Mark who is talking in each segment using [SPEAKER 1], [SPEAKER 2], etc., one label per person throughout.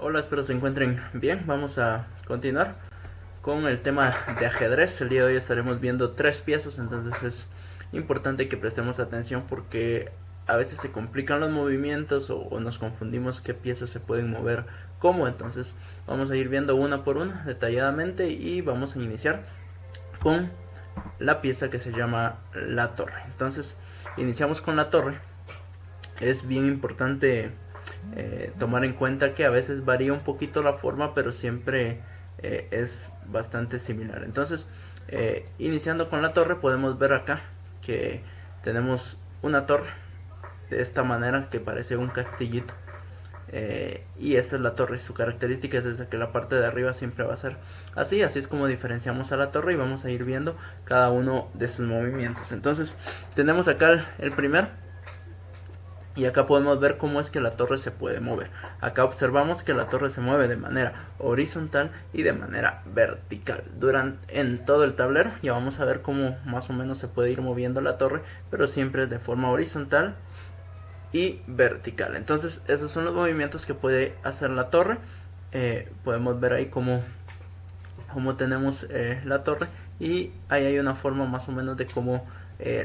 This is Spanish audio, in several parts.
[SPEAKER 1] Hola, espero se encuentren bien. Vamos a continuar con el tema de ajedrez. El día de hoy estaremos viendo tres piezas, entonces es importante que prestemos atención porque a veces se complican los movimientos o nos confundimos qué piezas se pueden mover cómo. Entonces vamos a ir viendo una por una detalladamente y vamos a iniciar con la pieza que se llama la torre. Entonces iniciamos con la torre. Es bien importante tomar en cuenta que a veces varía un poquito la forma, pero siempre es bastante similar. Entonces, iniciando con la torre, podemos ver acá que tenemos una torre de esta manera que parece un castillito. Y esta es la torre. Su característica es desde que la parte de arriba siempre va a ser así. Así es como diferenciamos a la torre y vamos a ir viendo cada uno de sus movimientos. Entonces, tenemos acá el primer. Y acá podemos ver cómo es que la torre se puede mover. Acá observamos que la torre se mueve de manera horizontal y de manera vertical en todo el tablero. Ya vamos a ver cómo más o menos se puede ir moviendo la torre, pero siempre de forma horizontal y vertical. Entonces esos son los movimientos que puede hacer la torre. Podemos ver ahí cómo tenemos la torre, y ahí hay una forma más o menos de cómo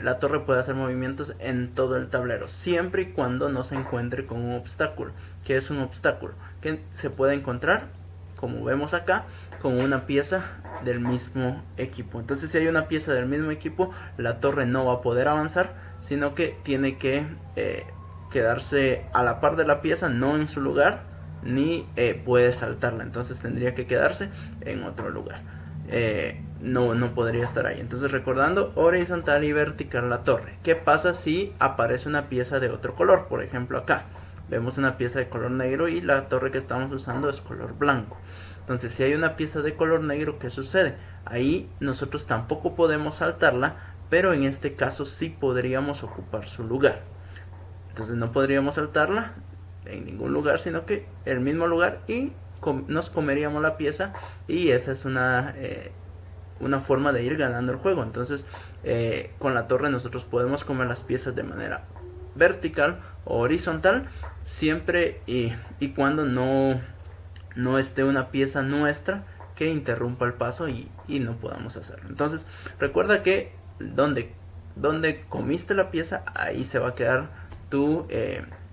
[SPEAKER 1] la torre puede hacer movimientos en todo el tablero, siempre y cuando no se encuentre con un obstáculo. Que es un obstáculo que se puede encontrar, como vemos acá, con una pieza del mismo equipo. Entonces, si hay una pieza del mismo equipo, la torre no va a poder avanzar, sino que tiene que quedarse a la par de la pieza, no en su lugar, ni puede saltarla. Entonces tendría que quedarse en otro lugar. No podría estar ahí. Entonces, recordando, horizontal y vertical la torre. ¿Qué pasa si aparece una pieza de otro color? Por ejemplo, acá vemos una pieza de color negro y la torre que estamos usando es color blanco. Entonces, si hay una pieza de color negro, ¿qué sucede? Ahí nosotros tampoco podemos saltarla, pero en este caso sí podríamos ocupar su lugar. Entonces no podríamos saltarla en ningún lugar, sino que el mismo lugar, y nos comeríamos la pieza, y esa es una forma de ir ganando el juego. Entonces, con la torre nosotros podemos comer las piezas de manera vertical o horizontal, siempre y cuando no esté una pieza nuestra que interrumpa el paso y no podamos hacerlo. Entonces, recuerda que donde comiste la pieza, ahí se va a quedar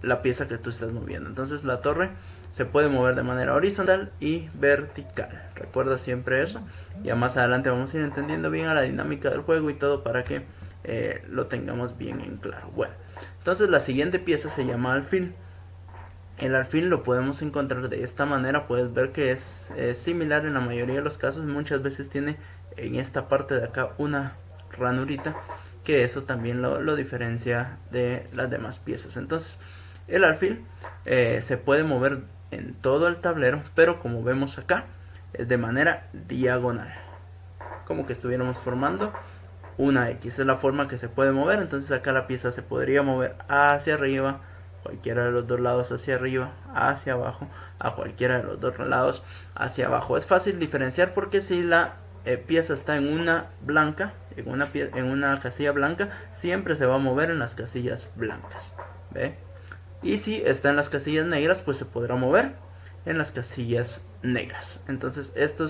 [SPEAKER 1] la pieza que tú estás moviendo. Entonces, la torre se puede mover de manera horizontal y vertical. Recuerda siempre eso. Ya más adelante vamos a ir entendiendo bien a la dinámica del juego y todo para que lo tengamos bien en claro. Bueno, entonces la siguiente pieza se llama alfil. El alfil lo podemos encontrar de esta manera. Puedes ver que es similar en la mayoría de los casos. Muchas veces tiene en esta parte de acá una ranurita, que eso también lo diferencia de las demás piezas. Entonces, el alfil se puede mover en todo el tablero, pero como vemos acá, es de manera diagonal, como que estuviéramos formando una X. Es la forma que se puede mover. Entonces acá la pieza se podría mover hacia arriba, cualquiera de los dos lados hacia arriba, hacia abajo, a cualquiera de los dos lados hacia abajo. Es fácil diferenciar porque si la pieza está en una blanca, en una casilla blanca, siempre se va a mover en las casillas blancas, ¿ve? Y si está en las casillas negras, pues se podrá mover en las casillas negras. Entonces, este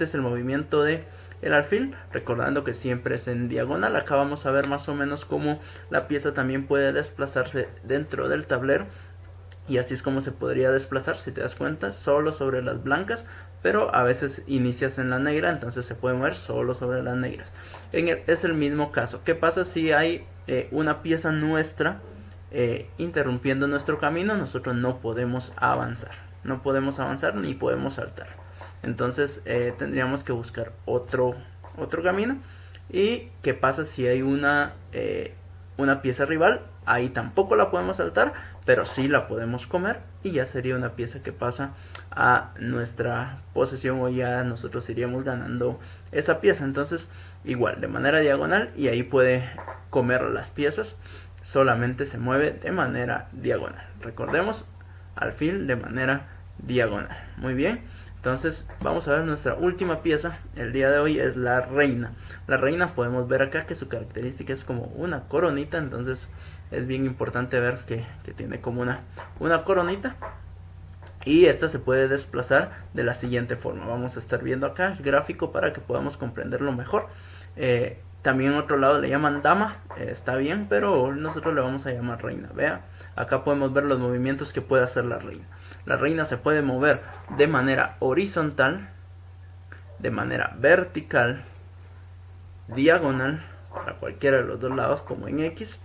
[SPEAKER 1] es el movimiento de el alfil, recordando que siempre es en diagonal. Acá vamos a ver más o menos cómo la pieza también puede desplazarse dentro del tablero, y así es como se podría desplazar, si te das cuenta, solo sobre las blancas, pero a veces inicias en la negra, entonces se puede mover solo sobre las negras. Es el mismo caso. ¿Qué pasa si hay una pieza nuestra interrumpiendo nuestro camino? Nosotros no podemos avanzar, ni podemos saltar. Entonces tendríamos que buscar otro camino. ¿Y qué pasa si hay una pieza rival? Ahí tampoco la podemos saltar, pero sí la podemos comer, y ya sería una pieza que pasa a nuestra posesión, o ya nosotros iríamos ganando esa pieza. Entonces, igual, de manera diagonal, y ahí puede comer las piezas. Solamente se mueve de manera diagonal. Recordemos, alfil de manera diagonal. Muy bien. Entonces vamos a ver nuestra última pieza el día de hoy, es la reina. La reina podemos ver acá que su característica es como una coronita. Entonces es bien importante ver que tiene como una coronita. y esta se puede desplazar de la siguiente forma. Vamos a estar viendo acá el gráfico para que podamos comprenderlo mejor. También otro lado le llaman dama, está bien, pero nosotros le vamos a llamar reina. Vea, acá podemos ver los movimientos que puede hacer la reina. La reina se puede mover de manera horizontal, de manera vertical, diagonal, para cualquiera de los dos lados, como en X.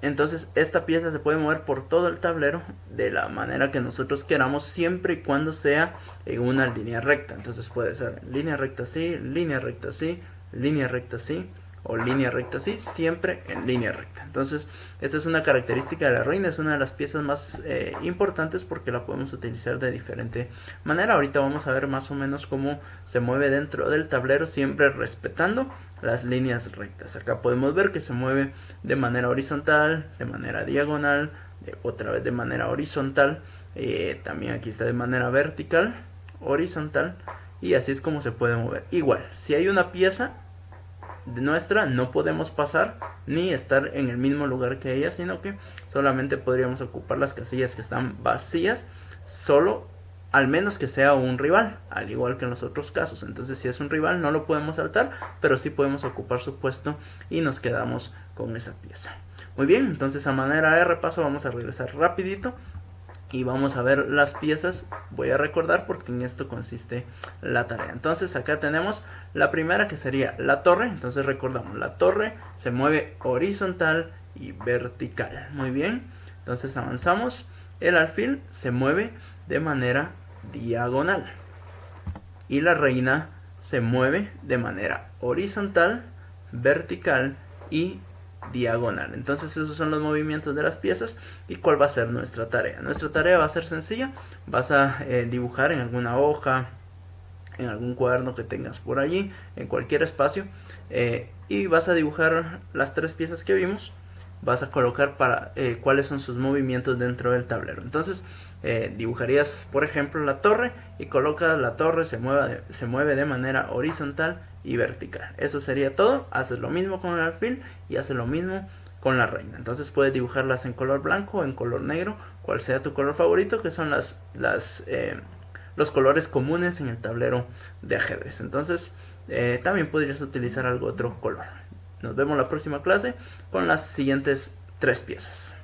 [SPEAKER 1] Entonces esta pieza se puede mover por todo el tablero de la manera que nosotros queramos, siempre y cuando sea en una línea recta. Entonces puede ser línea recta así, línea recta así, línea recta así, o línea recta así, siempre en línea recta. Entonces esta es una característica de la reina, es una de las piezas más importantes porque la podemos utilizar de diferente manera. Ahorita vamos a ver más o menos cómo se mueve dentro del tablero, siempre respetando las líneas rectas. Acá podemos ver que se mueve de manera horizontal, de manera diagonal, otra vez de manera horizontal, también aquí está de manera vertical, horizontal, y así es como se puede mover. Igual, si hay una pieza de nuestra, no podemos pasar ni estar en el mismo lugar que ella, sino que solamente podríamos ocupar las casillas que están vacías, solo al menos que sea un rival, al igual que en los otros casos. Entonces si es un rival no lo podemos saltar, pero sí podemos ocupar su puesto y nos quedamos con esa pieza. Muy bien, entonces a manera de repaso vamos a regresar rapidito y vamos a ver las piezas. Voy a recordar porque en esto consiste la tarea. Entonces acá tenemos la primera, que sería la torre. Entonces recordamos, la torre se mueve horizontal y vertical. Muy bien, entonces avanzamos. El alfil se mueve de manera diagonal y la reina se mueve de manera horizontal, vertical y diagonal. Entonces esos son los movimientos de las piezas. ¿Y cuál va a ser nuestra tarea? Nuestra tarea va a ser sencilla. Vas a dibujar en alguna hoja, en algún cuaderno que tengas por allí, en cualquier espacio, y vas a dibujar las tres piezas que vimos. Vas a colocar para cuáles son sus movimientos dentro del tablero. Entonces dibujarías, por ejemplo, la torre y colocas la torre, se mueve de manera horizontal y vertical. Eso sería todo. Haces lo mismo con el alfil y haces lo mismo con la reina. Entonces puedes dibujarlas en color blanco o en color negro, cual sea tu color favorito, que son los colores comunes en el tablero de ajedrez. Entonces también podrías utilizar algo otro color. Nos vemos la próxima clase con las siguientes tres piezas.